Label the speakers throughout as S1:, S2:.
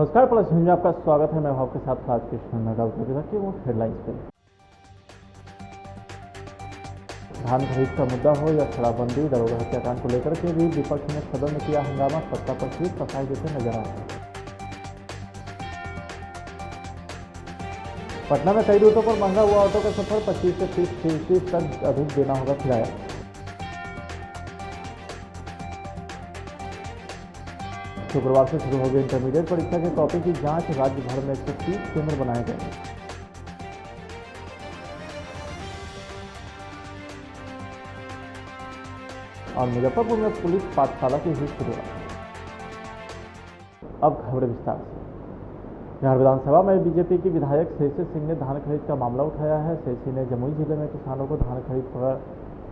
S1: नमस्कार, plus news में आपका स्वागत है। मैं आपके साथ राजकृष्ण नगर की वो हेडलाइंस पे। धान खरीद का मुद्दा हो या शराबबंदी, दरोगा हत्याकांड को लेकर के भी विपक्ष ने सदन में किया हंगामा। सत्ता पर सीट फसाई देते नजर आए। पटना में कई रूटों पर महंगा हुआ ऑटो का सफर, 25 से 30% तक अधिक देना होगा किराया। शुक्रवार से शुरू हो गई इंटरमीडिएट परीक्षा की कॉपी की जांच, राज्य भर में 130 केंद्र बनाए गए। और मुजफ्फरपुर में पुलिस पाठशाला की हुई शुरुआत। अब खबरें विस्तार से। बिहार विधानसभा में बीजेपी की विधायक शेषी सिंह ने धान खरीद का मामला उठाया है। शेषी ने जमुई जिले में किसानों को धान खरीद पर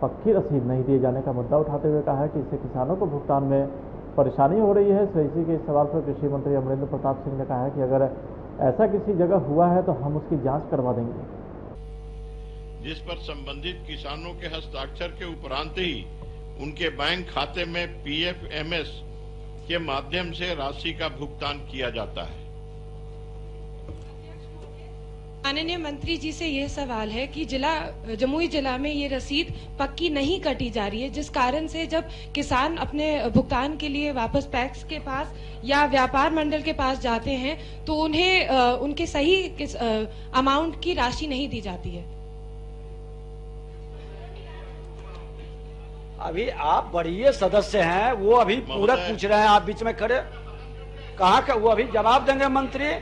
S1: पक्की रसीद नहीं दिए जाने का मुद्दा उठाते हुए कहा है कि इससे किसानों को भुगतान में परेशानी हो रही है। शेषी के इस सवाल पर कृषि मंत्री अमरेंद्र प्रताप सिंह ने कहा है कि अगर ऐसा किसी जगह हुआ है तो हम उसकी जांच करवा देंगे,
S2: जिस पर संबंधित किसानों के हस्ताक्षर के उपरांत ही उनके बैंक खाते में PFMS के माध्यम से राशि का भुगतान किया जाता है।
S3: माननीय मंत्री जी से यह सवाल है कि जमुई जिला में ये रसीद पक्की नहीं कटी जा रही है, जिस कारण से जब किसान अपने भुगतान के लिए वापस पैक्स के पास या व्यापार मंडल के पास जाते हैं तो उन्हें उनके सही अमाउंट की राशि नहीं दी जाती है।
S4: अभी आप बड़े सदस्य हैं, वो अभी पूरा पूछ रहे हैं, आप बीच में खड़े कहाँ का, वो अभी जवाब देंगे मंत्री।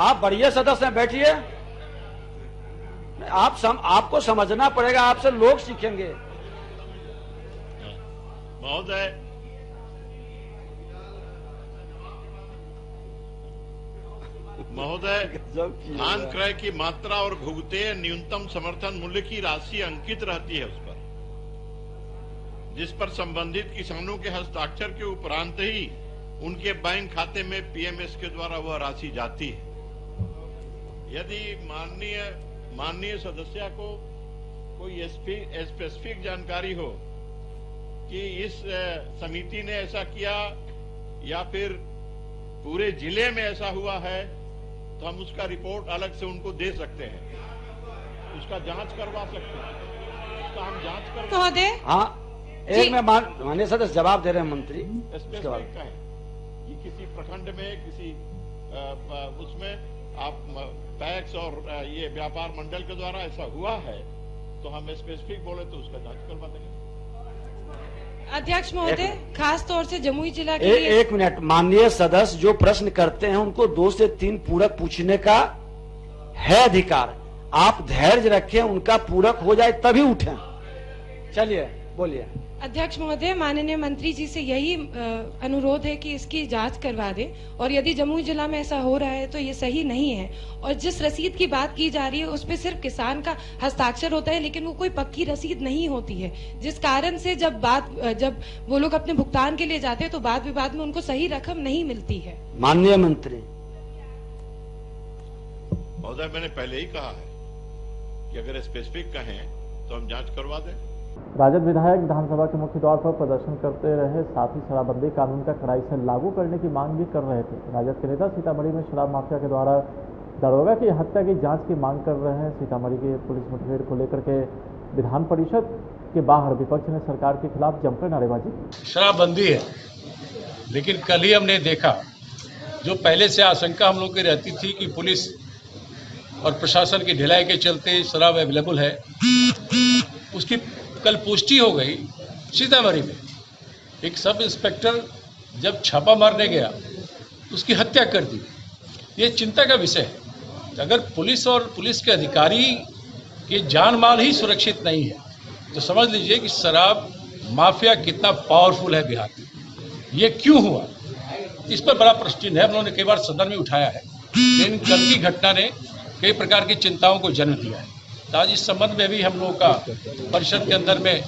S4: आप बड़े सदस्य हैं, बैठिए। आपको समझना पड़ेगा, आपसे लोग सीखेंगे।
S2: महोदय, धान क्रय की मात्रा और भुगते न्यूनतम समर्थन मूल्य की राशि अंकित रहती है उस पर, जिस पर संबंधित किसानों के हस्ताक्षर के उपरांत ही उनके बैंक खाते में PMS के द्वारा वह राशि जाती है। यदि माननीय सदस्य को कोई स्पेसिफिक जानकारी हो कि इस समिति ने ऐसा किया या फिर पूरे जिले में ऐसा हुआ है, तो हम उसका रिपोर्ट अलग से उनको दे सकते हैं, उसका जांच करवा सकते हैं, उसका हम जांच करवा।
S4: हाँ, एक में माननीय सदस्य जवाब दे रहे हैं मंत्री।
S2: स्पेसिफिक का है कि किसी प्रखंड में किसी उसमें आप पैक्स और ये व्यापार मंडल के द्वारा ऐसा हुआ है तो हम स्पेसिफिक बोले तो उसका जांच करवा देंगे।
S3: अध्यक्ष महोदय, खास तौर से जमुई जिला के लिए
S4: एक मिनट, माननीय सदस्य जो प्रश्न करते हैं उनको 2 से 3 पूरक पूछने का है अधिकार। आप धैर्य रखें, उनका पूरक हो जाए तभी उठें। चलिए बोलिए।
S3: अध्यक्ष महोदय, माननीय मंत्री जी से यही अनुरोध है कि इसकी जांच करवा दें, और यदि जमुई जिला में ऐसा हो रहा है तो ये सही नहीं है। और जिस रसीद की बात की जा रही है उस पे सिर्फ किसान का हस्ताक्षर होता है, लेकिन वो कोई पक्की रसीद नहीं होती है, जिस कारण से जब वो लोग अपने भुगतान के लिए जाते हैं तो बाद विवाद में उनको सही रकम नहीं मिलती है।
S4: माननीय मंत्री
S2: महोदय, मैंने पहले ही कहा है कि अगर स्पेसिफिक कहें तो हम जांच करवा दें।
S1: राजद विधायक विधानसभा के मुख्य द्वार पर प्रदर्शन करते रहे, साथ ही शराबबंदी कानून का कड़ाई से लागू करने की मांग भी कर रहे थे। राजद के नेता सीतामढ़ी में शराब माफिया के द्वारा दरोगा की हत्या की जांच की मांग कर रहे हैं। सीतामढ़ी के पुलिस मुठभेड़ को लेकर के विधान परिषद के बाहर विपक्ष ने सरकार के खिलाफ जमकर नारेबाजी की।
S5: शराबबंदी है, लेकिन कल ही हमने देखा, जो पहले से आशंका हम लोग की रहती थी कि पुलिस और प्रशासन की ढिलाई के चलते शराब अवेलेबल है, उसकी कल पुष्टि हो गई। सीतामढ़ी में एक सब इंस्पेक्टर जब छापा मारने गया तो उसकी हत्या कर दी। ये चिंता का विषय है। अगर पुलिस और पुलिस के अधिकारी के जान माल ही सुरक्षित नहीं है तो समझ लीजिए कि शराब माफिया कितना पावरफुल है बिहार में। ये क्यों हुआ, इस पर बड़ा प्रश्न चिन्ह है। हम लोगों ने कई बार सदन में उठाया है, लेकिन कल की घटना ने कई प्रकार की चिंताओं को जन्म दिया है। तो आज इस संबंध में भी हम लोगों का परिषद के अंदर में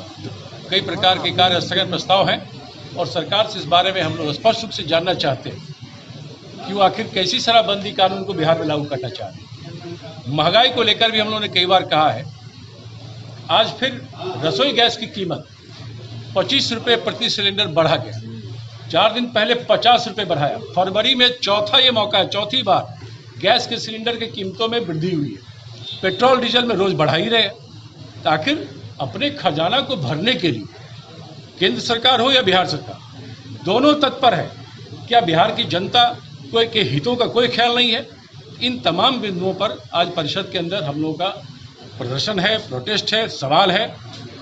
S5: कई प्रकार के कार्य स्थगन प्रस्ताव हैं, और सरकार से इस बारे में हम लोग स्पष्ट रूप से जानना चाहते हैं कि वो आखिर कैसी शराबबंदी कानून को बिहार में लागू करना चाहते हैं। महंगाई को लेकर भी हम लोगों ने कई बार कहा है। आज फिर रसोई गैस की कीमत 25 रुपये प्रति सिलेंडर बढ़ा गया। 4 दिन पहले 50 रुपये बढ़ाया। फरवरी में चौथा ये मौका है, चौथी बार गैस के सिलेंडर की कीमतों में वृद्धि हुई है। पेट्रोल डीजल में रोज बढ़ा ही रहे। तो आखिर अपने खजाना को भरने के लिए केंद्र सरकार हो या बिहार सरकार, दोनों तत्पर है। क्या बिहार की जनता के हितों का कोई ख्याल नहीं है? इन तमाम बिंदुओं पर आज परिषद के अंदर हम लोगों का प्रदर्शन है, प्रोटेस्ट है, सवाल है,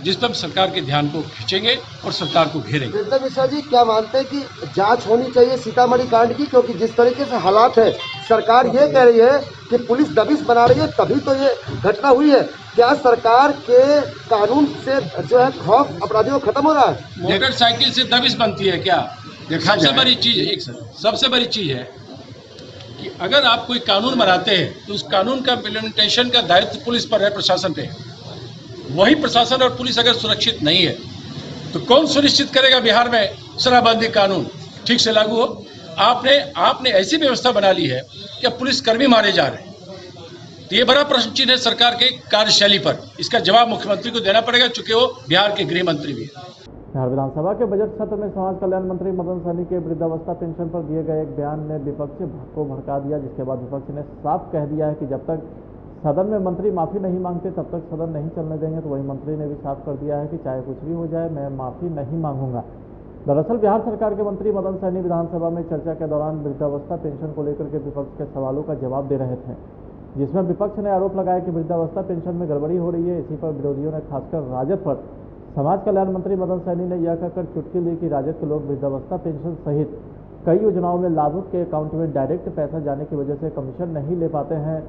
S5: जिस पर सरकार के ध्यान को खींचेंगे और सरकार को घेरेंगे।
S6: वीरेंद्र मिश्रा जी, क्या मानते हैं कि जांच होनी चाहिए सीतामढ़ी कांड की, क्योंकि जिस तरीके से हालात है, सरकार ये कह रही है कि पुलिस दबिश बना रही है, तभी तो ये घटना हुई है। क्या सरकार के कानून से जो है खौफ अपराधियों को खत्म हो रहा है?
S5: मोटरसाइकिल से दबिश बनती है क्या? सबसे बड़ी चीज है, सबसे बड़ी चीज है कि अगर आप कोई कानून बनाते हैं तो उस कानून का इम्प्लीमेंटेशन का दायित्व पुलिस पर है, प्रशासन पे। वही प्रशासन और पुलिस अगर सुरक्षित नहीं है तो कौन सुनिश्चित करेगा बिहार में शराबबंदी कानून ठीक से लागू हो? आपने ऐसी व्यवस्था बना ली है कि अब पुलिसकर्मी मारे जा रहे हैं। तो ये बड़ा प्रश्न चिन्ह है सरकार के कार्यशैली पर। इसका जवाब मुख्यमंत्री को देना पड़ेगा, चूंकि वो बिहार के गृह मंत्री भी है।
S1: बिहार विधानसभा के बजट सत्र में समाज कल्याण मंत्री मदन सहनी के वृद्धावस्था पेंशन पर दिए गए एक बयान ने विपक्ष को भड़का दिया, जिसके बाद विपक्ष ने साफ कह दिया है कि जब तक सदन में मंत्री माफ़ी नहीं मांगते तब तक सदन नहीं चलने देंगे। तो वही मंत्री ने भी साफ कर दिया है कि चाहे कुछ भी हो जाए, मैं माफ़ी नहीं मांगूंगा। दरअसल बिहार सरकार के मंत्री मदन सहनी विधानसभा में चर्चा के दौरान वृद्धावस्था पेंशन को लेकर के विपक्ष के सवालों का जवाब दे रहे थे, जिसमें विपक्ष ने आरोप लगाया कि वृद्धावस्था पेंशन में गड़बड़ी हो रही है। इसी पर विरोधियों ने खासकर राजद पर समाज कल्याण मंत्री मदन सहनी ने यह कहकर चुटकी ली कि राजद के लोग वृद्धावस्था पेंशन सहित कई योजनाओं में लाभुक के अकाउंट में डायरेक्ट पैसा जाने की वजह से कमीशन नहीं ले पाते हैं।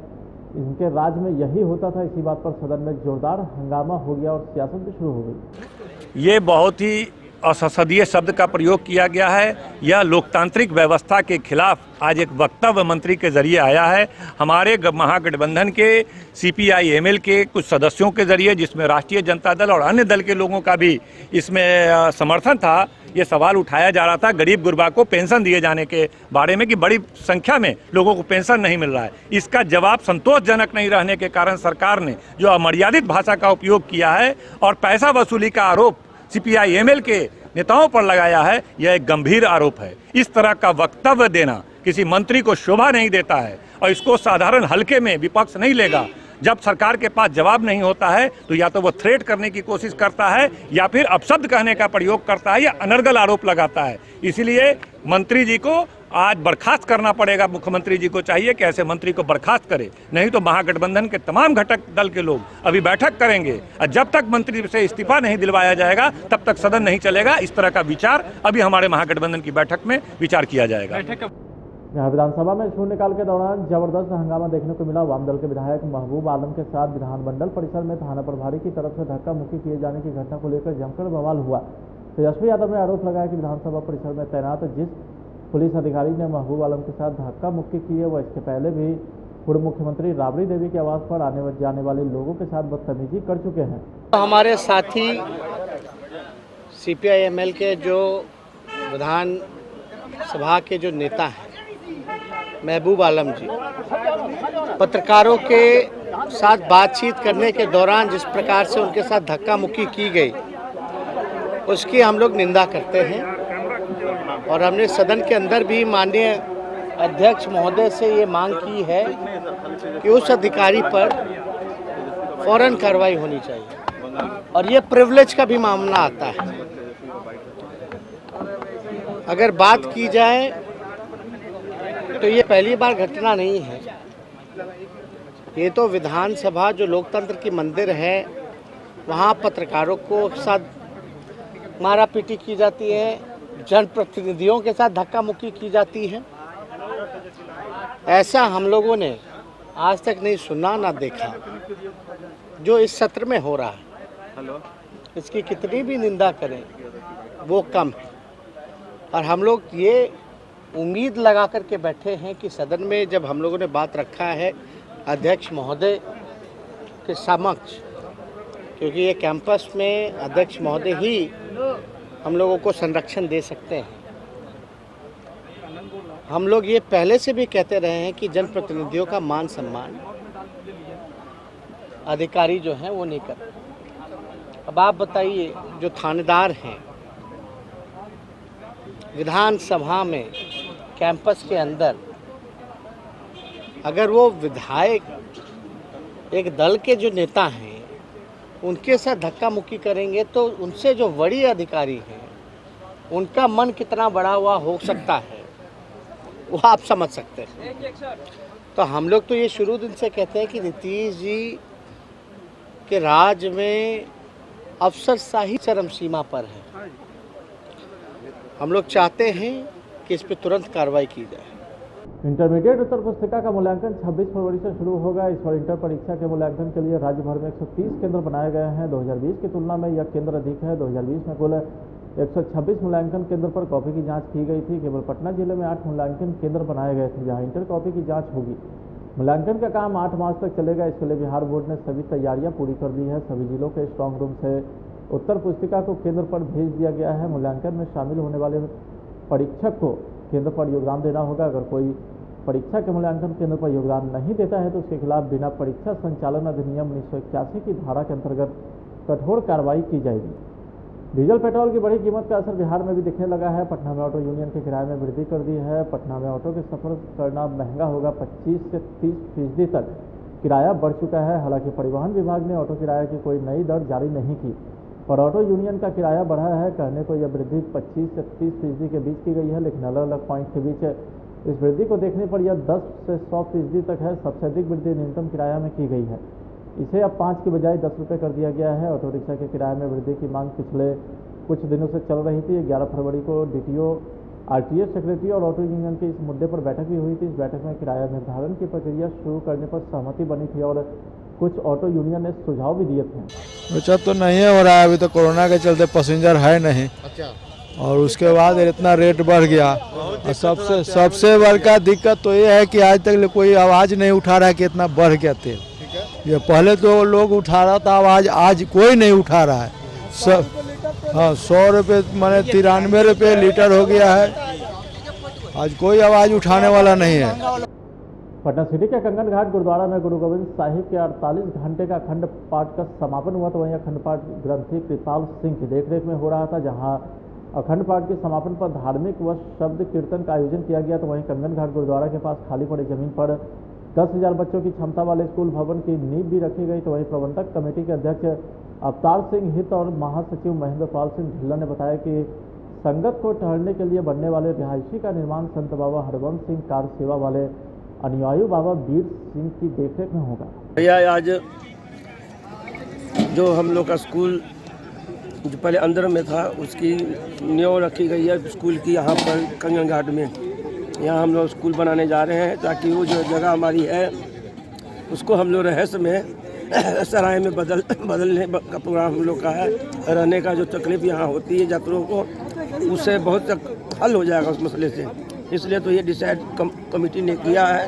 S1: इनके राज में यही होता था। इसी बात पर सदन में जोरदार हंगामा हो गया और सियासत भी शुरू हो गई।
S7: ये बहुत ही असंसदीय शब्द का प्रयोग किया गया है। यह लोकतांत्रिक व्यवस्था के खिलाफ आज एक वक्तव्य मंत्री के जरिए आया है। हमारे महागठबंधन के CPI-ML के कुछ सदस्यों के जरिए, जिसमें राष्ट्रीय जनता दल और अन्य दल के लोगों का भी इसमें समर्थन था, ये सवाल उठाया जा रहा था गरीब गुरबा को पेंशन दिए जाने के बारे में कि बड़ी संख्या में लोगों को पेंशन नहीं मिल रहा है। इसका जवाब संतोषजनक नहीं रहने के कारण सरकार ने जो अमर्यादित भाषा का उपयोग किया है और पैसा वसूली का आरोप CPI-ML के नेताओं पर लगाया है, यह एक गंभीर आरोप है। इस तरह का वक्तव्य देना किसी मंत्री को शोभा नहीं देता है और इसको साधारण हल्के में विपक्ष नहीं लेगा। जब सरकार के पास जवाब नहीं होता है तो या तो वो थ्रेट करने की कोशिश करता है या फिर अपशब्द कहने का प्रयोग करता है या अनर्गल आरोप लगाता है। इसीलिए मंत्री जी को आज बर्खास्त करना पड़ेगा। मुख्यमंत्री जी को चाहिए कि ऐसे मंत्री को बर्खास्त करे, नहीं तो महागठबंधन के तमाम घटक दल के लोग अभी बैठक करेंगे और जब तक मंत्री से इस्तीफा नहीं दिलवाया जाएगा तब तक सदन नहीं चलेगा। इस तरह का विचार अभी हमारे महागठबंधन की बैठक में विचार किया जाएगा।
S1: बिहार विधानसभा में शून्यकाल के दौरान जबरदस्त हंगामा देखने को मिला। वामदल के विधायक महबूब आलम के साथ विधानमंडल परिसर में थाना प्रभारी की तरफ से धक्का मुक्की किए जाने की घटना को लेकर जमकर बवाल हुआ। तेजस्वी यादव ने आरोप लगाया कि विधानसभा परिसर में तैनात जिस पुलिस अधिकारी ने महबूब आलम के साथ धक्का मुक्की की है, वह इसके पहले भी पूर्व मुख्यमंत्री राबड़ी देवी के आवास पर आने जाने वाले लोगों के साथ बदतमीजी कर चुके हैं।
S8: हमारे साथी CPI-ML के जो विधानसभा के जो नेता हैं महबूब आलम जी, पत्रकारों के साथ बातचीत करने के दौरान जिस प्रकार से उनके साथ धक्का मुक्की की गई, उसकी हम लोग निंदा करते हैं और हमने सदन के अंदर भी माननीय अध्यक्ष महोदय से ये मांग की है कि उस अधिकारी पर फौरन कार्रवाई होनी चाहिए। और ये प्रिविलेज का भी मामला आता है। अगर बात की जाए तो ये पहली बार घटना नहीं है। ये तो विधानसभा जो लोकतंत्र की मंदिर है, वहाँ पत्रकारों को साथ मारा पीटी की जाती है, जनप्रतिनिधियों के साथ धक्का मुक्की की जाती है। ऐसा हम लोगों ने आज तक नहीं सुना ना देखा। जो इस सत्र में हो रहा है, इसकी कितनी भी निंदा करें वो कम है। और हम लोग ये उम्मीद लगा कर के बैठे हैं कि सदन में जब हम लोगों ने बात रखा है अध्यक्ष महोदय के समक्ष, क्योंकि ये कैंपस में अध्यक्ष महोदय ही हम लोगों को संरक्षण दे सकते हैं। हम लोग ये पहले से भी कहते रहे हैं कि जनप्रतिनिधियों का मान सम्मान अधिकारी जो हैं वो नहीं करते। अब आप बताइए, जो थानेदार हैं विधानसभा में कैंपस के अंदर अगर वो विधायक एक दल के जो नेता हैं उनके साथ धक्का मुक्की करेंगे तो उनसे जो बड़ी अधिकारी हैं उनका मन कितना बड़ा हुआ हो सकता है वो आप समझ सकते हैं। तो हम लोग तो ये शुरू दिन से कहते हैं कि नीतीश जी के राज में अफसरशाही चरम सीमा पर है। हम लोग चाहते हैं कि इस पर तुरंत कार्रवाई की जाए।
S1: इंटरमीडिएट उत्तर पुस्तिका का मूल्यांकन 26 फरवरी से शुरू होगा। इस बार इंटर परीक्षा के मूल्यांकन के लिए राज्य भर में 130 केंद्र बनाए गए हैं। 2020 की तुलना में यह केंद्र अधिक है। 2020 में कुल 126 मूल्यांकन केंद्र पर कॉपी की जांच की गई थी। केवल पटना जिले में 8 मूल्यांकन केंद्र बनाए गए थे जहां इंटर कॉपी की जांच होगी। मूल्यांकन का काम 8 मार्च तक चलेगा। इसके लिए बिहार बोर्ड ने सभी तैयारियां पूरी कर दी है। सभी जिलों के स्ट्रांग रूम से उत्तर पुस्तिका को केंद्र पर भेज दिया गया है। मूल्यांकन में शामिल होने वाले परीक्षक को केंद्र पर योगदान देना होगा। अगर कोई परीक्षा के मूल्यांकन केंद्र पर योगदान नहीं देता है तो उसके खिलाफ बिना परीक्षा संचालन अधिनियम 1981 की धारा के अंतर्गत कठोर कार्रवाई की जाएगी। डीजल पेट्रोल की बढ़ी कीमत का असर बिहार में भी दिखने लगा है। पटना में ऑटो यूनियन के किराए में वृद्धि कर दी है। पटना में ऑटो के सफर करना महंगा होगा। 25 से 30% तक किराया बढ़ चुका है। हालांकि परिवहन विभाग ने ऑटो किराए की कोई नई दर जारी नहीं की, पर ऑटो यूनियन का किराया बढ़ा है। कहने को यह वृद्धि 25 से 30% के बीच की गई है, लेकिन अलग अलग पॉइंट के बीच इस वृद्धि को देखने पर यह 10 से 100% तक है। सबसे अधिक वृद्धि न्यूनतम किराया में की गई है। इसे अब 5 की बजाय 10 रुपये कर दिया गया है। ऑटो रिक्शा के किराए में वृद्धि की मांग पिछले कुछ दिनों से चल रही थी। 11 फरवरी को DTO, RTS सेक्रेटरी और ऑटो यूनियन के इस मुद्दे पर बैठक भी हुई थी। इस बैठक में किराया निर्धारण की प्रक्रिया शुरू करने पर सहमति बनी थी और कुछ ऑटो यूनियन ने सुझाव भी दिए थे।
S9: बचत तो नहीं हो रहा है, अभी तो कोरोना के चलते पैसेंजर है नहीं।
S6: अच्छा।
S9: और उसके बाद इतना रेट बढ़ गया। और सबसे बड़का दिक्कत तो ये है कि आज तक कोई आवाज़ नहीं उठा रहा है कि इतना बढ़ गया तेल। ये पहले तो लोग उठा रहा था आवाज़, आज कोई नहीं उठा रहा है। हाँ, 100 रुपये माने 93 रुपये लीटर हो गया है। आज कोई आवाज़ उठाने वाला नहीं है।
S1: पटना सिटी के कंगन घाट गुरुद्वारा में गुरु गोविंद साहिब के 48 घंटे का अखंड पाठ का समापन हुआ। तो वहीं अखंड पाठ ग्रंथी कृपाल सिंह की देखरेख में हो रहा था। जहां अखंड पाठ के समापन पर धार्मिक व शब्द कीर्तन का आयोजन किया गया। तो वहीं कंगन घाट गुरुद्वारा के पास खाली पड़ी जमीन पर 10,000 बच्चों की क्षमता वाले स्कूल भवन की नींव भी रखी गई। तो वहीं प्रबंधक कमेटी के अध्यक्ष अवतार सिंह हित और महासचिव महेंद्र पाल सिंह ढिल्ला ने बताया कि संगत को ठहरने के लिए बनने वाले रिहायशी का निर्माण संत बाबा हरवंश सिंह कार सेवा वाले अनुयायी बाबा वीर सिंह की देखरेख में होगा।
S10: भैया आज जो हम लोग का स्कूल जो पहले अंदर में था उसकी नींव रखी गई है स्कूल की यहाँ पर कंगन घाट में। यहाँ हम लोग स्कूल बनाने जा रहे हैं ताकि वो जो जगह हमारी है उसको हम लोग रहस्य में सराय में बदलने का प्रोग्राम हम लोग का है। रहने का जो तकलीफ यहाँ होती है यात्रियों को उससे बहुत हल हो जाएगा उस मसले से। इसलिए तो ये डिसाइड कमेटी ने किया है।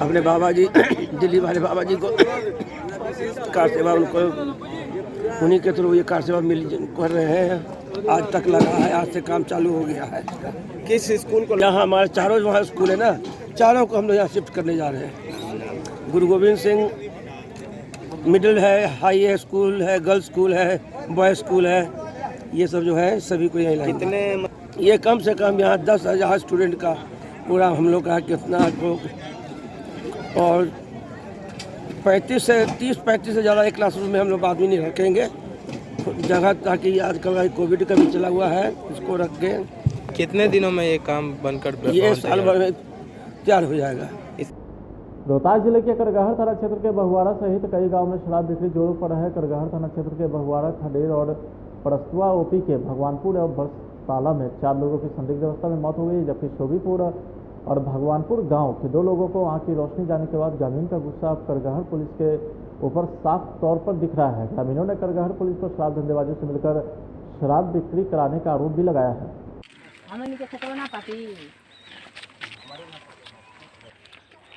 S10: अपने बाबा जी दिल्ली वाले बाबा जी को कार सेवा उनको उन्हीं के थ्रू ये कार सेवा मिल कर रहे हैं। आज तक लगा है, आज से काम चालू हो गया है।
S6: किस स्कूल को?
S10: यहाँ हमारे चारों वहाँ स्कूल है ना, चारों को हम लोग यहाँ शिफ्ट करने जा रहे हैं। गुरु गोविंद सिंह मिडिल है, हाई स्कूल है, गर्ल्स स्कूल है, बॉय स्कूल है, ये सब जो है सभी को यही लाएंगे।
S6: कितने?
S10: ये कम से कम यहाँ 10,000 स्टूडेंट का पूरा हम लोग का कितना और 35 से ज़्यादा एक क्लासरूम में हम लोग आदमी नहीं रखेंगे जगह, ताकि आजकल कोविड का भी चला हुआ है उसको रख के।
S11: कितने दिनों में ये काम बनकर
S10: ये साल भर में तैयार हो जाएगा।
S1: रोहतास जिले के करगहर थाना क्षेत्र के बहुआरा सहित कई गांव में शराब बिक्री जोरों पर है। करगहर थाना क्षेत्र के बहुआरा, खडेर और परस्तुआ ओपी के भगवानपुर और बरसाला में 4 लोगों की संदिग्ध अवस्था में मौत हो गई, जबकि शोभीपुर और भगवानपुर गांव के 2 लोगों को आंख की रोशनी जाने के बाद ग्रामीण का गुस्सा अब करगहर पुलिस के ऊपर साफ तौर पर दिख रहा है। ग्रामीणों ने करगहर पुलिस पर शराब धंधेबाजों से मिलकर शराब बिक्री कराने का आरोप भी लगाया है।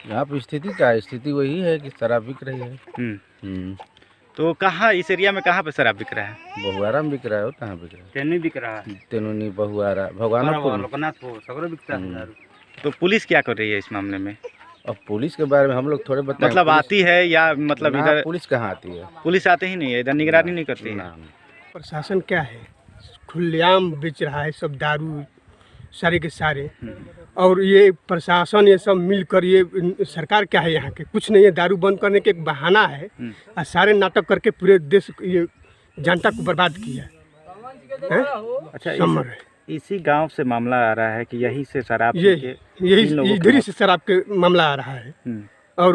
S11: यहाँ पर स्थिति क्या है? स्थिति वही है कि शराब बिक रही है।
S12: तो कहाँ इस एरिया में कहाँ पे शराब बिक रहा है?
S11: बहुआरा में बिक रहा है। और कहाँ बिक रहा है?
S12: तेनू बिक रहा है।
S11: तेनूनी, बहुआरा, भगवानपुर,
S12: लोकनाथपुर सगरो बिकता है। तो पुलिस क्या कर रही है इस मामले में?
S11: अब पुलिस के बारे में हम लोग थोड़े बताएं।
S12: मतलब आती है या मतलब इधर
S11: पुलिस कहाँ आती है?
S12: पुलिस आते ही नहीं है, इधर निगरानी नहीं करती है।
S13: प्रशासन क्या है? खुलेआम बेच रहा है सब दारू सारे के सारे। और ये प्रशासन ये सब मिलकर ये सरकार क्या है यहाँ के, कुछ नहीं है। दारू बंद करने के एक बहाना है और सारे नाटक करके पूरे देश ये जनता को बर्बाद किया है।
S12: अच्छा, इसी गांव से मामला आ रहा है कि यही से शराब
S13: यही इधर से शराब के मामला आ रहा है। और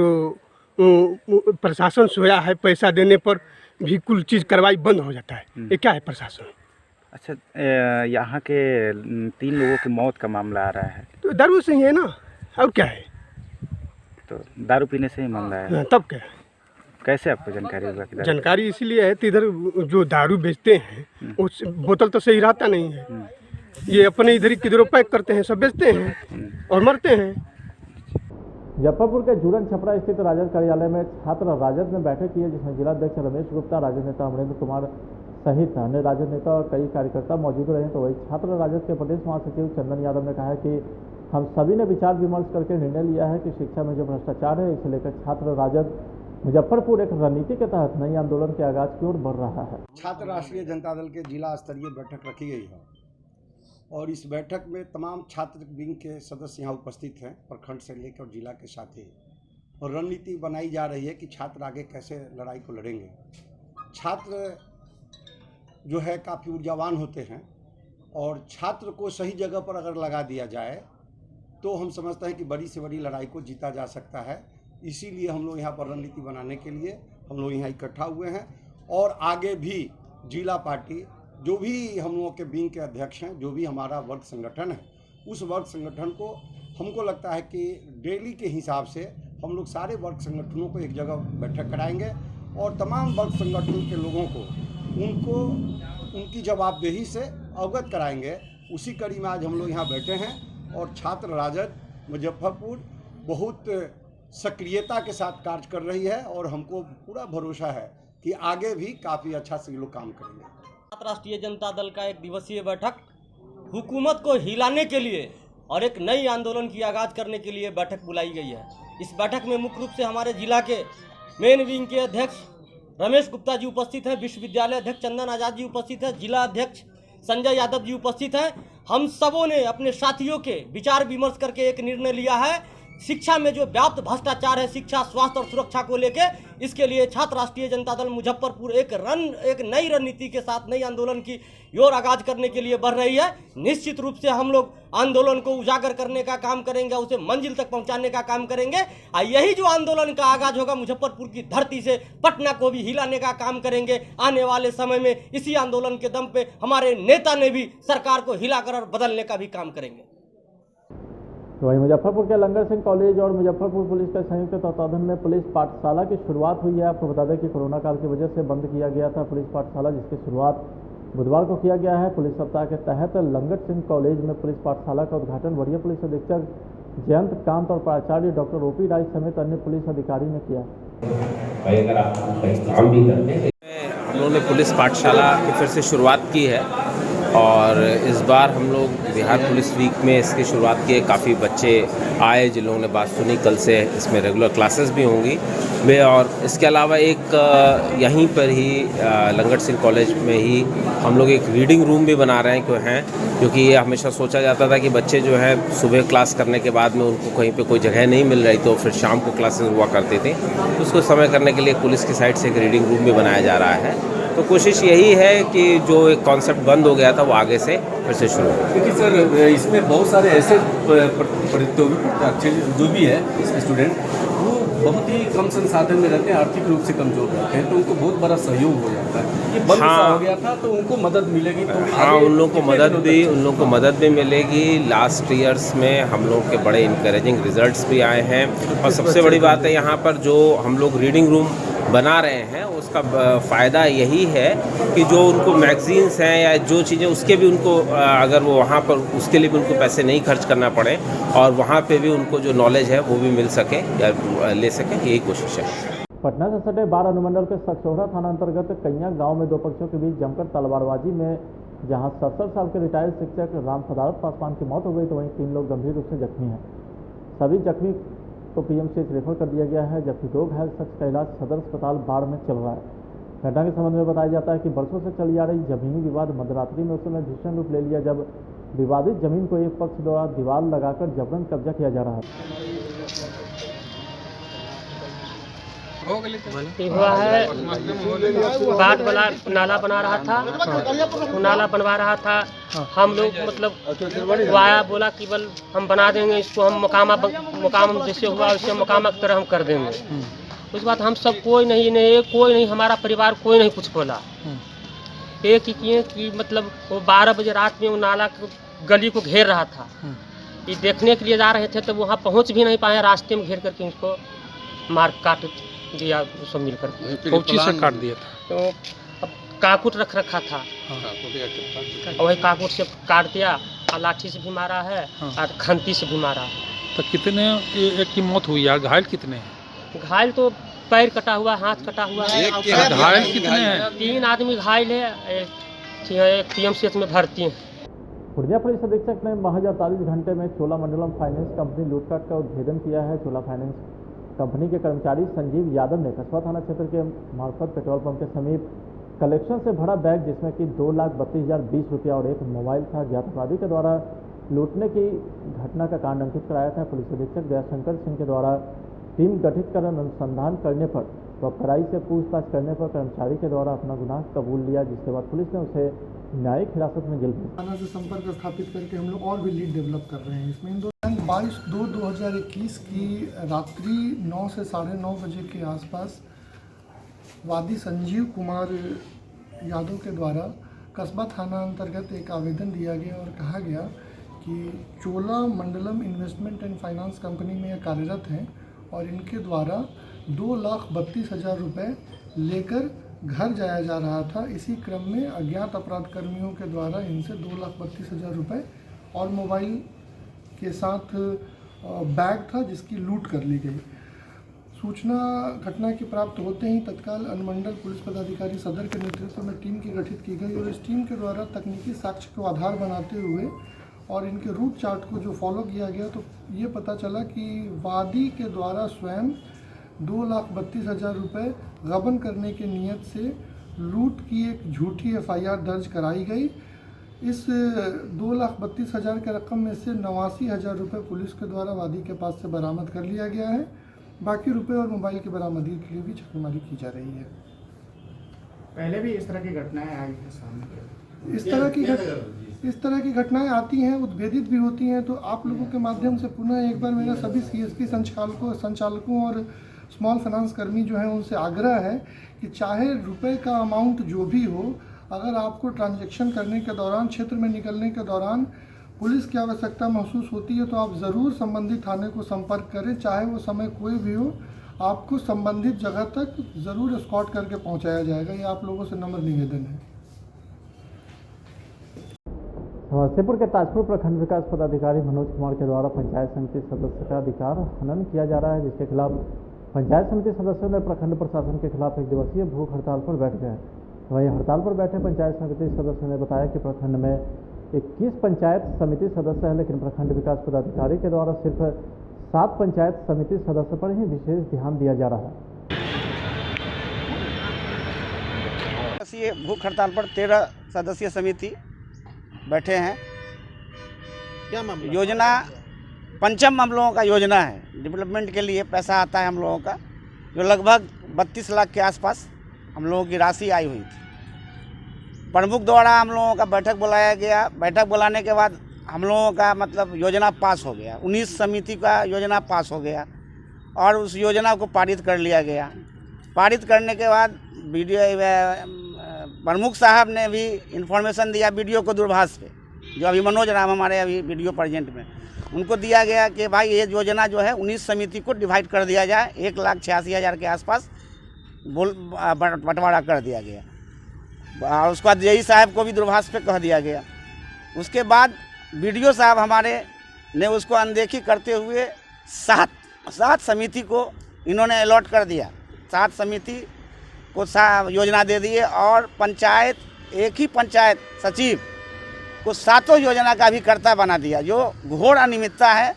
S13: प्रशासन सोया है, पैसा देने पर भी कुल चीज़ कार्रवाई बंद हो जाता है। ये क्या है प्रशासन?
S12: अच्छा, यहाँ के 3 लोगों की मौत का मामला आ रहा है,
S13: तो दारू से ही है ना, और क्या है?
S12: तो दारू पीने से ही मामला है।
S13: तब क्या?
S12: कैसे आपको जानकारी होगा?
S13: जानकारी इसलिए है कि इधर जो दारू बेचते हैं उस बोतल तो सही रहता नहीं है। ये अपने इधर किधरों पैक करते हैं, सब बेचते हैं और मरते हैं।
S1: मुजफ्फरपुर के जूरन छपरा स्थित राजद कार्यालय में छात्र राजद ने बैठक की है, जिसमें जिलाध्यक्ष रमेश गुप्ता, राजद नेता अमरेंद्र कुमार सहित अन्य राजद नेता और कई कार्यकर्ता मौजूद रहे। तो वही छात्र राजद के प्रदेश महासचिव चंदन यादव ने कहा है कि हम सभी ने विचार विमर्श करके निर्णय लिया है कि शिक्षा में जो भ्रष्टाचार है, इसे लेकर छात्र राजद मुजफ्फरपुर एक रणनीति के तहत नई आंदोलन के आगाज की ओर बढ़ रहा है।
S14: छात्र राष्ट्रीय जनता दल के जिला स्तरीय बैठक रखी गई है और इस बैठक में तमाम छात्र विंग के सदस्य यहाँ उपस्थित हैं, प्रखंड से लेकर जिला के साथ ही। और रणनीति बनाई जा रही है कि छात्र आगे कैसे लड़ाई को लड़ेंगे। छात्र जो है काफ़ी ऊर्जावान होते हैं और छात्र को सही जगह पर अगर लगा दिया जाए तो हम समझते हैं कि बड़ी से बड़ी लड़ाई को जीता जा सकता है। इसीलिए हम लोग यहाँ पर रणनीति बनाने के लिए हम लोग यहाँ इकट्ठा हुए हैं और आगे भी जिला पार्टी जो भी हम लोगों के विंग के अध्यक्ष हैं, जो भी हमारा वर्ग संगठन है, उस वर्ग संगठन को हमको लगता है कि डेली के हिसाब से हम लोग सारे वर्ग संगठनों को एक जगह बैठक कराएंगे और तमाम वर्ग संगठन के लोगों को उनकी जवाबदेही से अवगत कराएंगे। उसी कड़ी में आज हम लोग यहाँ बैठे हैं और छात्र राजद मुजफ्फरपुर बहुत सक्रियता के साथ कार्य कर रही है और हमको पूरा भरोसा है कि आगे भी काफ़ी अच्छा से लोग काम करेंगे।
S15: राष्ट्रीय जनता दल का एक दिवसीय बैठक हुकूमत को हिलाने के लिए और एक नई आंदोलन की आगाज करने के लिए बैठक बुलाई गई है। इस बैठक में मुख्य रूप से हमारे जिला के मेन विंग के अध्यक्ष रमेश गुप्ता जी उपस्थित हैं, विश्वविद्यालय अध्यक्ष चंदन आजाद जी उपस्थित हैं, जिला अध्यक्ष संजय यादव जी उपस्थित हैं। हम सबों ने अपने साथियों के विचार विमर्श करके एक निर्णय लिया है, शिक्षा में जो व्याप्त भ्रष्टाचार है, शिक्षा, स्वास्थ्य और सुरक्षा को लेके, इसके लिए छात्र राष्ट्रीय जनता दल मुजफ्फरपुर एक नई रणनीति के साथ नई आंदोलन की ओर आगाज करने के लिए बढ़ रही है। निश्चित रूप से हम लोग आंदोलन को उजागर करने का काम करेंगे, उसे मंजिल तक पहुंचाने का काम करेंगे और यही जो आंदोलन का आगाज होगा मुजफ्फरपुर की धरती से पटना को भी हिलाने का काम करेंगे। आने वाले समय में इसी आंदोलन के दम पे हमारे नेता ने भी सरकार को हिलाकर और बदलने का भी काम करेंगे।
S1: तो वहीं मुजफ्फरपुर के लंगर सिंह कॉलेज और मुजफ्फरपुर पुलिस के संयुक्त तत्वाधान में पुलिस पाठशाला की शुरुआत हुई है। आपको बता दें कि कोरोना काल की वजह से बंद किया गया था पुलिस पाठशाला, जिसकी शुरुआत बुधवार को किया गया है। पुलिस सप्ताह के तहत लंगर सिंह कॉलेज में पुलिस पाठशाला का उद्घाटन वरीय पुलिस अधीक्षक जयंत कांत और प्राचार्य डॉक्टर ओपी राय समेत अन्य पुलिस अधिकारी ने किया।
S16: हम लोगों ने पुलिस पाठशाला की फिर से शुरुआत की है और इस बार हम लोग बिहार पुलिस वीक में इसकी शुरुआत की है। काफ़ी बच्चे आए जिन लोगों ने बात सुनी, कल से इसमें रेगुलर क्लासेस भी होंगी वे। और इसके अलावा एक यहीं पर ही लंगर सिंह कॉलेज में ही हम लोग एक रीडिंग रूम भी बना रहे हैं क्योंकि ये हमेशा सोचा जाता था कि बच्चे जो है सुबह क्लास करने के बाद में उनको कहीं पे कोई जगह नहीं मिल रही तो फिर शाम को क्लासेस हुआ करते थे, तो उसको समय करने के लिए पुलिस की साइड से एक रीडिंग रूम भी बनाया जा रहा है। तो कोशिश यही है कि जो एक कॉन्सेप्ट बंद हो गया था वो आगे से फिर से शुरू हो।
S17: क्योंकि सर इसमें बहुत सारे ऐसे प्रतियोगी जो भी है स्टूडेंट वो बहुत ही कम संसाधन में रहते हैं, आर्थिक रूप से कमजोर रहते हैं, तो उनको बहुत बड़ा सहयोग हो जाता है। ये बंद हो गया था तो उनको मदद मिलेगी तो
S16: उन लोगों को मदद भी मिलेगी। लास्ट ईयर्स में हम लोग के बड़े इंकरेजिंग रिजल्ट्स भी आए हैं और सबसे बड़ी बात है यहाँ पर जो हम लोग रीडिंग रूम बना रहे हैं उसका फ़ायदा यही है कि जो उनको मैगजीन्स हैं या जो चीज़ें उसके भी उनको अगर वो वहाँ पर उसके लिए भी उनको पैसे नहीं खर्च करना पड़े और वहाँ पे भी उनको जो नॉलेज है वो भी मिल सके या ले सके, यही कोशिश है।
S1: पटना से सटे बाढ़ अनुमंडल के सखसौड़ा थाना अंतर्गत कैया गांव में दो पक्षों के बीच जमकर तलवारबाजी में जहां 70 साल के रिटायर्ड शिक्षक राम पदारथ पासवान की मौत हो गई, तो वहीं 3 लोग गंभीर रूप से जख्मी हैं। सभी जख्मी को पीएमसीएच रेफर कर दिया गया है, जबकि 2 घायल शख्स का इलाज सदर अस्पताल बाढ़ में चल रहा है। घटना के संबंध में बताया जाता है कि बरसों से चली आ रही जमीनी विवाद मध्यरात्रि में उस समय भीषण रूप ले लिया जब विवादित जमीन को एक पक्ष द्वारा दीवार लगाकर जबरन कब्जा किया जा रहा है।
S18: हुआ है बाट बना नाला बना रहा था, नाला बनवा रहा था। हम लोग मतलब वाया बोला कि बल हम बना देंगे इसको, हम मुकाम जैसे हुआ वैसे मुकाम की तरह हम कर देंगे। उस बात हम सब कोई नहीं हमारा परिवार कोई नहीं कुछ बोला। एक ही किए कि मतलब वो 12 बजे रात में वो नाला गली को घेर रहा था। ये देखने के लिए जा रहे थे तो वहाँ पहुँच भी नहीं पाए, रास्ते में घेर करके उसको मार काट दिया सब मिलकर।
S19: कौची से काट दिया था?
S18: तो अब काकुट रखा था और वही काकुट से काट दिया और लाठी से भी मारा है और खंती से भी मारा है।
S19: तो कितने एक की मौत हुई यार? घायल कितने हैं?
S18: घायल तो पैर कटा हुआ, हाथ कटा हुआ है।
S19: घायल कितने हैं?
S18: 3 आदमी घायल है, एक PMCH में भर्ती है।
S1: पूर्णिया पुलिस अधीक्षक ने महज 48 घंटे में चोलामंडलम फाइनेंस कंपनी लूटपाट का उद्भेदन किया है। चोला फाइनेंस कंपनी के कर्मचारी संजीव यादव ने कस्बा थाना क्षेत्र के मार्फत पेट्रोल पंप के समीप कलेक्शन से भरा बैग जिसमें कि 2,32,020 रुपया और एक मोबाइल था ज्ञात अपराधी के द्वारा लूटने की घटना का कांड अंकित कराया था। पुलिस अधीक्षक दयाशंकर सिंह के द्वारा टीम गठित कर अनुसंधान करने पर व कड़ाई से पूछताछ करने पर कर्मचारी के द्वारा अपना गुनाह कबूल लिया, जिसके बाद पुलिस ने उसे न्यायिक हिरासत में जेल भेजा।
S20: थाना से संपर्क स्थापित करके हम लोग और भी लीड डेवलप कर रहे हैं। इसमें 22/2/2021 की रात्रि 9 से 9:30 बजे के आसपास वादी संजीव कुमार यादव के द्वारा कस्बा थाना अंतर्गत एक आवेदन दिया गया और कहा गया कि चोला मंडलम इन्वेस्टमेंट एंड फाइनेंस कंपनी में कार्यरत हैं और इनके द्वारा 2,32,000 रुपये लेकर घर जाया जा रहा था। इसी क्रम में अज्ञात अपराध कर्मियों के द्वारा इनसे 2,32,000 रुपये और मोबाइल के साथ बैग था जिसकी लूट कर ली गई। सूचना घटना की प्राप्त होते ही तत्काल अनुमंडल पुलिस पदाधिकारी सदर के नेतृत्व में टीम की गठित की गई और इस टीम के द्वारा तकनीकी साक्ष्य को आधार बनाते हुए और इनके रूट चार्ट को जो फॉलो किया गया तो ये पता चला कि वादी के द्वारा स्वयं 2,32,000 रुपये गबन करने के नियत से लूट की एक झूठी FIR दर्ज कराई गई। इस 2,32,000 के रकम में से 89,000 रुपये पुलिस के द्वारा वादी के पास से बरामद कर लिया गया है। बाकी रुपए और मोबाइल की बरामदगी के लिए भी छापेमारी की जा रही है।
S21: पहले भी इस तरह की घटनाएं आई हैं सामने?
S20: इस तरह की घटनाएं आती हैं, उद्भेदित भी होती हैं। तो आप लोगों के माध्यम से पुनः एक बार मेरा सभी CSP संचालकों और स्मॉल फाइनेंस कर्मी जो हैं उनसे आग्रह है कि चाहे रुपए का अमाउंट जो भी हो, अगर आपको ट्रांजैक्शन करने के दौरान, क्षेत्र में निकलने के दौरान पुलिस की आवश्यकता महसूस होती है तो आप ज़रूर संबंधित थाने को संपर्क करें, चाहे वो समय कोई भी हो। आपको संबंधित जगह तक ज़रूर एस्कॉर्ट करके पहुंचाया जाएगा। ये आप लोगों से नम्र निवेदन है।
S1: समस्तीपुर के ताजपुर प्रखंड विकास पदाधिकारी मनोज कुमार के द्वारा पंचायत समिति सदस्य का अधिकार हनन किया जा रहा है, जिसके खिलाफ पंचायत समिति सदस्यों ने प्रखंड प्रशासन के खिलाफ 1 दिवसीय भूख हड़ताल पर बैठ गए। वहीं हड़ताल पर बैठे पंचायत समिति सदस्यों ने बताया कि प्रखंड में 21 पंचायत समिति सदस्य है, लेकिन प्रखंड विकास पदाधिकारी के द्वारा सिर्फ 7 पंचायत समिति सदस्य पर ही विशेष ध्यान दिया जा रहा है।
S22: भूख हड़ताल पर 13 सदस्यीय समिति बैठे हैं। क्या मामला? योजना पंचम हम लोगों का योजना है, डेवलपमेंट के लिए पैसा आता है हम लोगों का, जो लगभग 32 लाख के आसपास हम लोगों की राशि आई हुई थी। प्रमुख द्वारा हम लोगों का बैठक बुलाया गया। बैठक बुलाने के बाद हम लोगों का मतलब योजना पास हो गया। 19 समिति का योजना पास हो गया और उस योजना को पारित कर लिया गया। पारित करने के बाद प्रमुख साहब ने भी इन्फॉर्मेशन दिया वीडियो को दूरभाष पे, जो अभी मनोज राम हमारे अभी वीडियो प्रेजेंट में, उनको दिया गया कि भाई ये योजना जो है 19 समिति को डिवाइड कर दिया जाए। 1,86,000 के आसपास बंटवारा कर दिया गया और उसके बाद जेई साहब को भी दूरभाष पे कह दिया गया। उसके बाद वीडियो साहब हमारे ने उसको अनदेखी करते हुए 7 समिति को इन्होंने अलॉट कर दिया। 7 समिति को योजना दे दिए और पंचायत, एक ही पंचायत सचिव को 7 योजना का भी कर्ता बना दिया, जो घोर अनियमितता है।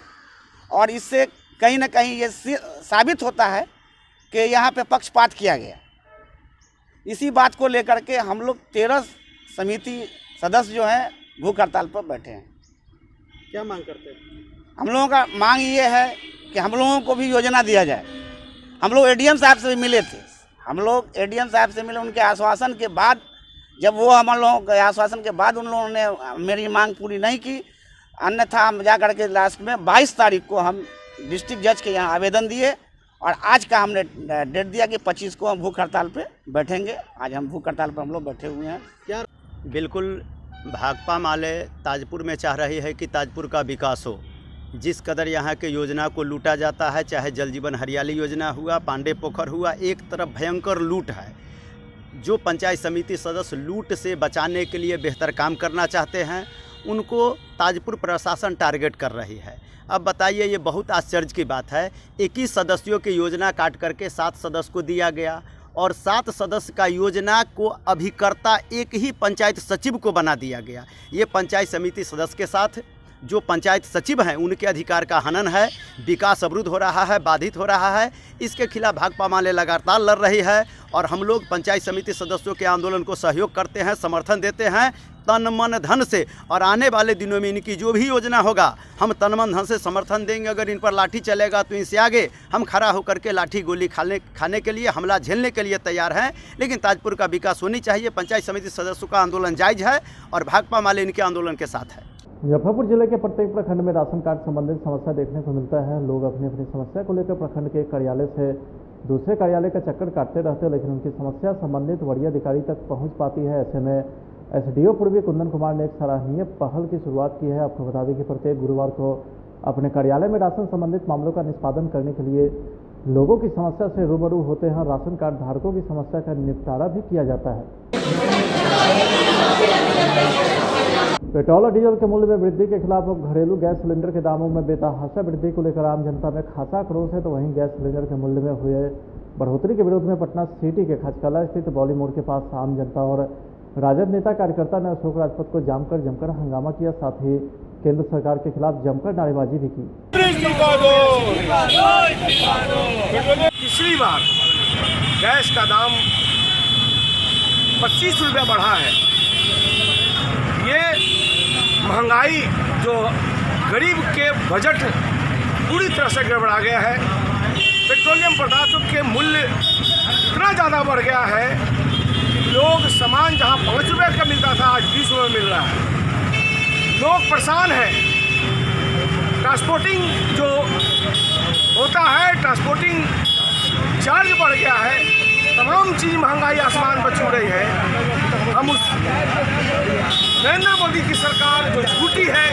S22: और इससे कहीं ना कहीं ये साबित होता है कि यहाँ पे पक्षपात किया गया। इसी बात को लेकर के हम लोग 13 समिति सदस्य जो हैं भूख हड़ताल पर बैठे हैं।
S3: क्या मांग करते हैं?
S22: हम लोगों का मांग ये है कि हम लोगों को भी योजना दिया जाए। हम लोग एडीएम साहब से मिले थे, उनके आश्वासन के बाद, जब वो हम लोगों के आश्वासन के बाद उन लोगों ने मेरी मांग पूरी नहीं की, अन्यथा हम जा कर के लास्ट में 22 तारीख को हम डिस्ट्रिक्ट जज के यहाँ आवेदन दिए और आज का हमने डेट दिया कि 25 को हम भूख हड़ताल पे बैठेंगे। आज हम भूख हड़ताल पर हम लोग बैठे हुए हैं।
S3: क्या
S4: बिल्कुल भाकपा माले ताजपुर में चाह रही है कि ताजपुर का विकास हो। जिस कदर यहाँ के योजना को लूटा जाता है, चाहे जल जीवन हरियाली योजना हुआ, पांडे पोखर हुआ, एक तरफ भयंकर लूट है। जो पंचायत समिति सदस्य लूट से बचाने के लिए बेहतर काम करना चाहते हैं, उनको ताजपुर प्रशासन टारगेट कर रही है। अब बताइए, ये बहुत आश्चर्य की बात है। 21 सदस्यों की योजना काट करके 7 सदस्य को दिया गया और 7 सदस्य का योजना को अभिकर्ता एक ही पंचायत सचिव को बना दिया गया। ये पंचायत समिति सदस्य के साथ जो पंचायत सचिव हैं उनके अधिकार का हनन है, विकास अवरुद्ध हो रहा है, बाधित हो रहा है। इसके खिलाफ भाकपा माले लगातार लड़ रही है और हम लोग पंचायत समिति सदस्यों के आंदोलन को सहयोग करते हैं, समर्थन देते हैं तन मन धन से। और आने वाले दिनों में इनकी जो भी योजना होगा हम तन मन धन से समर्थन देंगे। अगर इन पर लाठी चलेगा तो इनसे आगे हम खड़ा होकर के लाठी गोली खाने के लिए, हमला झेलने के लिए तैयार हैं। लेकिन ताजपुर का विकास होनी चाहिए। पंचायत समिति सदस्यों का आंदोलन जायज़ है और भाकपा माले इनके आंदोलन के साथ है।
S1: मुजफ्फरपुर जिले के प्रत्येक प्रखंड में राशन कार्ड संबंधित समस्या देखने को मिलता है। लोग अपनी अपनी समस्या को लेकर प्रखंड के कार्यालय से दूसरे कार्यालय का चक्कर काटते रहते हैं, लेकिन उनकी समस्या संबंधित वरीय अधिकारी तक पहुंच पाती है। ऐसे में एसडीओ पूर्वी कुंदन कुमार ने एक सराहनीय पहल की शुरुआत की है। आपको बता दें कि प्रत्येक गुरुवार को अपने कार्यालय में राशन संबंधित मामलों का निष्पादन करने के लिए लोगों की समस्या से रूबरू होते हैं। राशन कार्ड धारकों की समस्या का निपटारा भी किया जाता है। पेट्रोल और डीजल के मूल्य में वृद्धि के खिलाफ घरेलू गैस सिलेंडर के दामों में बेतहाशा वृद्धि को लेकर आम जनता में खासा आक्रोश है। तो वहीं गैस सिलेंडर के मूल्य में हुए बढ़ोतरी के विरोध में पटना सिटी के खचकला स्थित बॉली मोड़ के पास आम जनता और राजद नेता कार्यकर्ता ने अशोक राजपथ को जमकर हंगामा किया। साथ ही केंद्र सरकार के खिलाफ जमकर नारेबाजी भी की।
S13: तीसरी बार गैस का दाम 25 रुपया बढ़ा है। ये महंगाई जो गरीब के बजट पूरी तरह से गड़बड़ा गया है। पेट्रोलियम पदार्थों के मूल्य इतना ज़्यादा बढ़ गया है, लोग सामान जहां 5 रुपये का मिलता था आज 20 रुपये मिल रहा है। लोग परेशान हैं। ट्रांसपोर्टिंग जो होता है, ट्रांसपोर्टिंग चार्ज बढ़ गया है। तमाम चीज़ महंगाई आसमान पर छू रही है। हम उस नरेंद्र मोदी की सरकार जो झूठी है,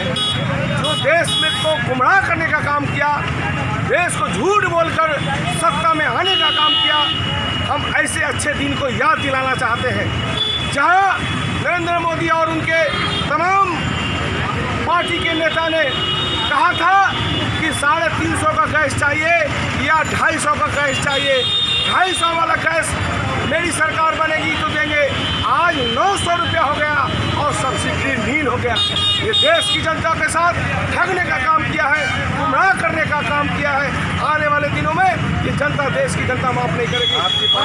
S13: जो देश में को गुमराह करने का काम किया, देश को झूठ बोलकर सत्ता में आने का काम किया, हम ऐसे अच्छे दिन को याद दिलाना चाहते हैं जहां नरेंद्र मोदी और उनके तमाम पार्टी के नेता ने कहा था कि 350 का गैस चाहिए या 250 का गैस चाहिए। 250 वाला गैस मेरी सरकार बनेगी तो देंगे। आज 900 रुपया हो गया और सब्सिडी नील हो गया। ये देश की जनता के साथ ठगने का काम किया है, गुमराह करने का काम किया है। आने वाले दिनों में ये जनता, देश की जनता माफ नहीं करेगी।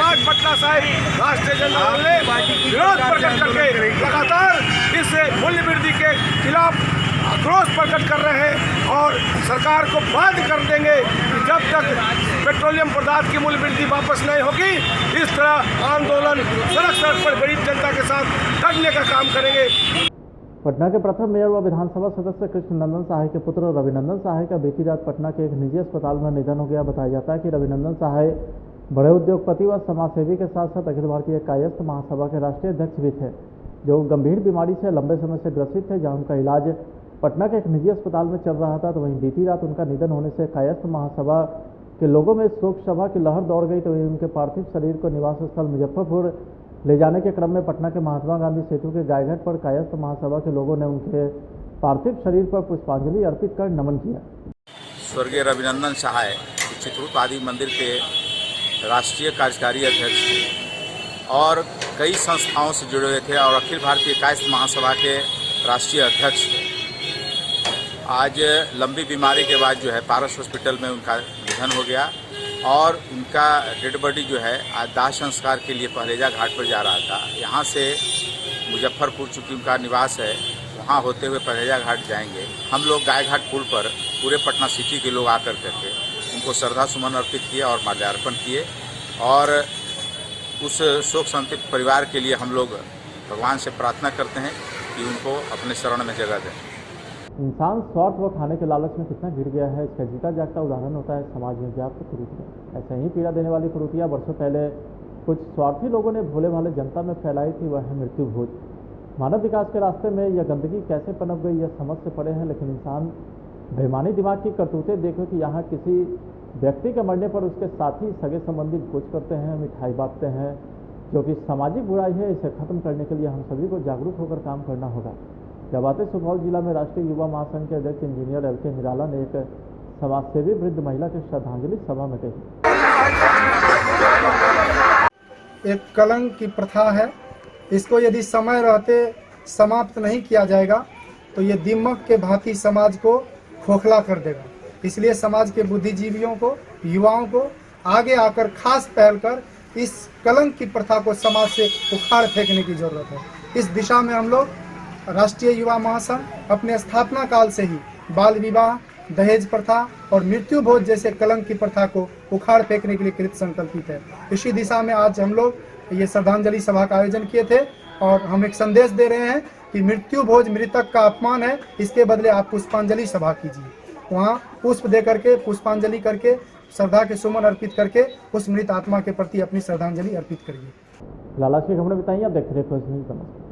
S13: आज पटना साहिब राष्ट्रीय जनता दल ने विरोध प्रकट करके लगातार इस मूल्य वृद्धि के खिलाफ आक्रोश प्रकट कर रहे हैं और सरकार को बाध्य कर देंगे कि जब तक पेट्रोलियम पदार्थ की मूल्य वृद्धि वापस नहीं होगी, इस तरह आंदोलन सड़क पर गरीब जनता के साथ ठगने का काम करेंगे।
S1: पटना के प्रथम मेयर व विधानसभा सदस्य कृष्णनंदन सहाय के पुत्र रविनंदन सहाय का बीती रात पटना के एक निजी अस्पताल में निधन हो गया। बताया जाता है कि रविनंदन सहाय बड़े उद्योगपति व समाजसेवी के साथ साथ अखिल भारतीय कायस्थ महासभा के राष्ट्रीय अध्यक्ष भी थे, जो गंभीर बीमारी से लंबे समय से ग्रसित थे, जहां उनका इलाज पटना के एक निजी अस्पताल में चल रहा था। तो वहीं बीती रात उनका निधन होने से कायस्थ महासभा के लोगों में शोक सभा की लहर दौड़ गई। तो वहीं उनके पार्थिव शरीर को निवास स्थल मुजफ्फरपुर ले जाने के क्रम में पटना के महात्मा गांधी सेतु के गायघाट पर कायस्थ महासभा के लोगों ने उनके पार्थिव शरीर पर पुष्पांजलि अर्पित कर नमन किया।
S23: स्वर्गीय रविनंदन सहाय चित्रकूट आदि मंदिर के राष्ट्रीय कार्यकारी अध्यक्ष थे और कई संस्थाओं से जुड़े हुए थे और अखिल भारतीय कायस्थ महासभा के राष्ट्रीय अध्यक्ष थे। आज लंबी बीमारी के बाद जो है पारस हॉस्पिटल में उनका निधन हो गया और उनका डेड बॉडी जो है आज दाह संस्कार के लिए पहलेजा घाट पर जा रहा था। यहाँ से मुजफ्फरपुर चूँकि उनका निवास है, वहाँ होते हुए पहलेजा घाट जाएंगे। हम लोग गाय घाट पुल पर पूरे पटना सिटी के लोग आकर करके उनको श्रद्धा सुमन अर्पित किए और माल्यार्पण किए और उस शोक संतप्त परिवार के लिए हम लोग भगवान से प्रार्थना करते हैं कि उनको अपने शरण में जगह दें।
S1: इंसान स्वार्थ व खाने के लालच में कितना गिर गया है, इसका जीता जागता उदाहरण होता है समाज में व्याप्त कुरीतियाँ। ऐसे ही पीड़ा देने वाली कुरीतियाँ वर्षों पहले कुछ स्वार्थी लोगों ने भोले भाले जनता में फैलाई थी, वह है मृत्यु भोज। मानव विकास के रास्ते में यह गंदगी कैसे पनप गई, यह समझ से पड़े हैं, लेकिन इंसान बेईमानी दिमाग की करतूतें देखो कि यहाँ किसी व्यक्ति के मरने पर उसके साथी सगे संबंधी भोज करते हैं, मिठाई बांटते हैं, जो कि सामाजिक बुराई है। इसे खत्म करने के लिए हम सभी को जागरूक होकर काम करना होगा। यह बातें सुपौल जिला में राष्ट्रीय युवा महासंघ के अध्यक्ष इंजीनियर LK निराला ने एक समाजसेवी वृद्ध महिला के श्रद्धांजलि सभा में कही।
S20: एक कलंक की प्रथा है, इसको यदि समय रहते समाप्त नहीं किया जाएगा तो ये दीमक के भांति समाज को खोखला कर देगा। इसलिए समाज के बुद्धिजीवियों को, युवाओं को आगे आकर खास पहल कर इस कलंक की प्रथा को समाज से उखाड़ फेंकने की जरूरत है। इस दिशा में हम लोग राष्ट्रीय युवा महासंघ अपने स्थापना काल से ही बाल विवाह, दहेज प्रथा और मृत्यु भोज जैसे कलंक की प्रथा को उखाड़ फेंकने के लिए कृत संकल्पित है। इसी दिशा में आज हम लोग ये श्रद्धांजलि सभा का आयोजन किए थे और हम एक संदेश दे रहे हैं कि मृत्यु भोज मृतक का अपमान है, इसके बदले आप पुष्पांजलि सभा कीजिए। वहाँ पुष्प दे करके, पुष्पांजलि करके, श्रद्धा के सुमन अर्पित करके उस मृत आत्मा के प्रति अपनी श्रद्धांजलि अर्पित करिए।
S1: लाला की खबरें बताइए, आप देखते रहिए।